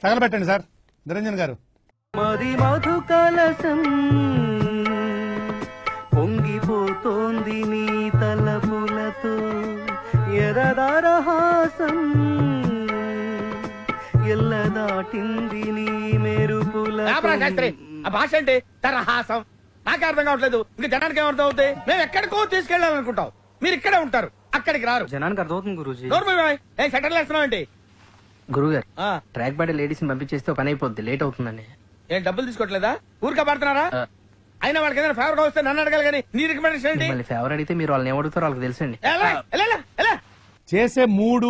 తగలబెట్టండి sir Niranjan గారు. మది మధు కలసం పొంగిపోతోంది నీ తలపులతో ఎరదారహాసం ఎల్ల దాటింది నీ మెరుపుల. ఆ భాష అంటే తరహాసం నాకే అర్థం కావట్లేదు. ఇంకా జనానికి ఏమర్థం అవుతాయి? మేము ఎక్కడికో తీసుకెళ్ళాలనుకుంటాం, మీరు ఇక్కడే ఉంటారు, అక్కడికి రారు. జనానికి అర్థమవుతుంది గురూజీ. సెటిల్ వేస్తున్నావు గురువు గారు ట్రాక్ బాడీ లేడీస్ ని పంపించేస్తే పని అయిపోద్ది, లేట్ అవుతుందండి. ఏం డబ్బులు తీసుకోవట్లేదా? ఊరికే పడుతున్నారా? అయినా వాళ్ళకి ఏదైనా ఫేవర్ గా వస్తే నన్ను అడగాలి కానీ నీ రికమెండేషన్ ఏంటి? మళ్ళీ ఫేవర్ అడిగితే మీరు వాళ్ళని ఏమడుగుతారో వాళ్ళకి తెలుసండి. చేసే మూడు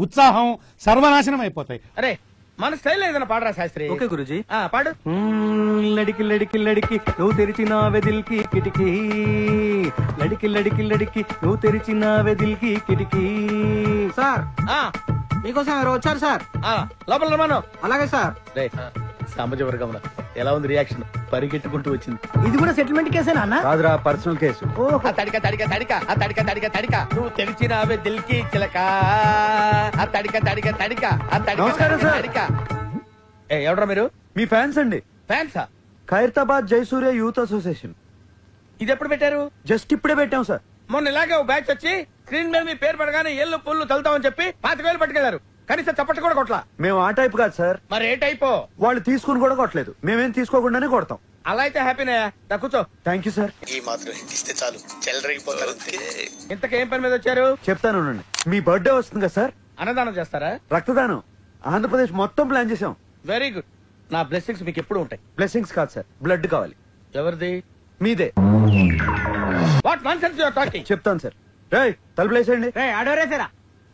ఉత్సాహం సర్వనాశనం అయిపోతాయి. అరే మన స్టైల్ ఏదైనా పాడరా శాస్త్రి? ఓకే గురూజీ పాడు. లడికి లడికి లడికి నువ్వు తెరిచిన వెదిల్కి కిటికీ, లడికి లడికి లడికి నువ్వు తెరిచిన వెదిల్కి కిటికీ. సార్ మీకోసం ఎవరు వచ్చారు సార్? లోపల రమ్మను. అలాగే సార్. సామాజ వర్గంలో ఎలా ఉంది రియాక్షన్? పరిగెట్టుకుంటూ వచ్చింది. ఇది కూడా సెటిల్మెంట్ కేసేనా అన్న? కాదురా, పర్సనల్ కేసు. తడిక తడిక తడిక ఆ తడిక తడిక తడిక నువ్వు తెలిసినావే దిల్కి చిలక, ఆ తడిక తడిక తడిక ఆ నమస్కారం సార్. తడిక. ఎవడ్రా మీరు? మీ ఫ్యాన్స్ అండి. ఫ్యాన్సా? Khairatabad Jayasurya youth association. ఇది ఎప్పుడు పెట్టారు? జస్ట్ ఇప్పుడే పెట్టాం సార్. మొన్న ఇలాగే ఓ బ్యాచ్ వచ్చి స్క్రీన్ మీద మీ పేరు పడగానే ఏళ్ళు పుల్లు తలుతామని చెప్పి 25,000 పట్టుకెళ్లారు. కనీసం చప్పట్లు కూడా కొట్లా. మేము ఆ టైప్ కాదు సార్. మరి ఏ టైపో? వాళ్ళు తీసుకుని కూడా కొట్టలేదు, మేమేం తీసుకోకుండానే కొడతాం. అలా అయితే హ్యాపీనే. కూర్చో. Thank you sir. ఈ మాత్రం ఇస్తే చాలు, చెల్లరగిపోతారు. ఇంతకేం పని మీద వచ్చారు? చెప్తాను ఉండండి. మీ బర్త్డే వస్తుంది కదా సార్, అన్నదానం చేస్తారా? రక్తదానం ఆంధ్రప్రదేశ్ మొత్తం ప్లాన్ చేసాం. Very good. నా బ్లెస్సింగ్స్ మీకు ఎప్పుడు ఉంటాయి. బ్లెస్సింగ్స్ కాదు సార్, బ్లడ్ కావాలి. ఎవరిది? మీదే. What nonsense you are talking? చెప్తాను సార్. రేయ్ తలుపులేసేయండి. ఆడోరేసారా?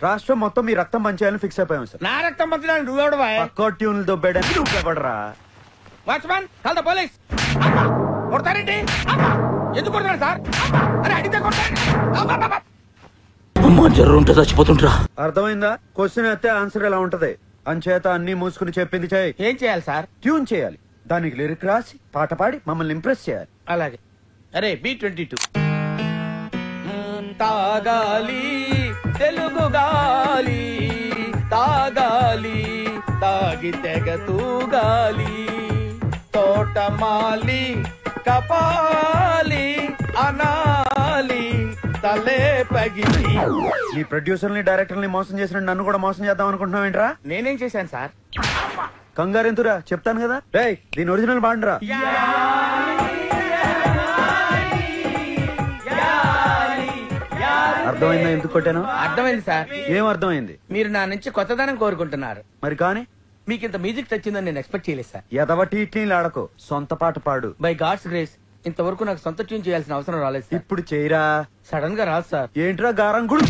రాష్ట్రం మొత్తం మీ రక్తం పంచేయాలని ఫిక్స్ అయిపోయాం సార్. నా రక్తం పంచడానికి నువ్వెవడవా? పక్క ట్యూన్లు దొబ్బేయడానికి నువ్వు ఎవడరా? Watchman call the police. కొడతారేంటి? ఎందుకు కొడతారు సార్? అరే అడిగితే కొడతారు. అమ్మా జ్వరం ఉంటే చచ్చిపోతుంటరా. అర్థమైందా? క్వశ్చన్ అయితే ఆన్సర్ ఎలా ఉంటది. అంచేత అన్ని మూసుకుని చెప్పింది చేయి. ఏం చేయాలి సార్? ట్యూన్ చేయాలి, దానికి లిరిక్ రాసి పాట పాడి మమ్మల్ని ఇంప్రెస్ చేయాలి. అలాగే. అరే B22 తాగాలి తెలుగు గాలి, తాగాలి తాగి తెగ తూగాలి, తోటమాలి కపాలి అనాలి తలే పగిలి. ఈ ప్రొడ్యూసర్ ని డైరెక్టర్ ని మోసం చేసిన నన్ను కూడా మోసం చేద్దాం అనుకుంటున్నావు ఏంట్రా? నేనేం చేశాను సార్? కంగారెంతురా, చెప్తాను కదా. రేయ్ దీని ఒరిజినల్ బాండ్రా. అర్థమైందా ఎందుకు కొట్టాను? అర్థమైంది సార్. ఏం అర్థమైంది? మీరు నా నుంచి కొత్తదనం కోరుకుంటున్నారు. మరి కానీ మీకు ఇంత మ్యూజిక్ తెచ్చిందని నేను ఎక్స్పెక్ట్ చేయలేదు సార్. ఎదవ టీట్ని ఆడకో, సొంత పాట పాడు. బై గాడ్స్ గ్రేస్ ఇంతవరకు నాకు సొంత ట్యూన్ చేయాల్సిన అవసరం రాలేదు సార్. ఇప్పుడు చేయరా. సడన్ గా రాదు సార్. ఏంట్రా గారం గుడు?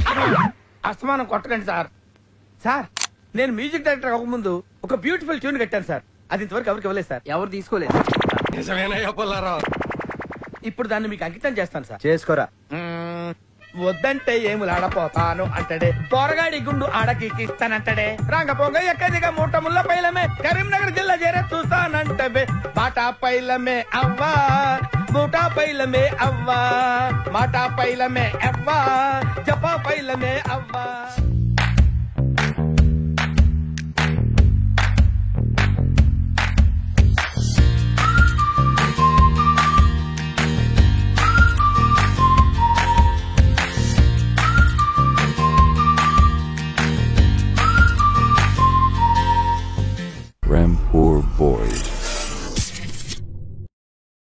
అస్తమానం కొట్టకండి సార్. సార్ నేను మ్యూజిక్ డైరెక్టర్ అవ్వకముందు ఒక బ్యూటిఫుల్ ట్యూన్ కట్టాను సార్. అది ఇంతవరకు ఎవరికి ఇవ్వలేదు సార్. ఎవరు తీసుకోలేదు. ఇప్పుడు దాన్ని మీకు అంకితం చేస్తాను సార్. చేసుకోరా. వద్దంటే ఏములాడపోతాను అంటడే, పోరగాడి గుండు ఆడకిస్తానంటడే, రంగపోంగ ఎక్కదిగా మూట ముళ్ళ పైలమే, కరీంనగర్ జిల్లా చేరే చూస్తానంటే, బాటా పైలమే అవ్వా మూటా పైలమే అవ్వా, మాటా పైలమే అవ్వా, జపా పైలమే అవ్వా.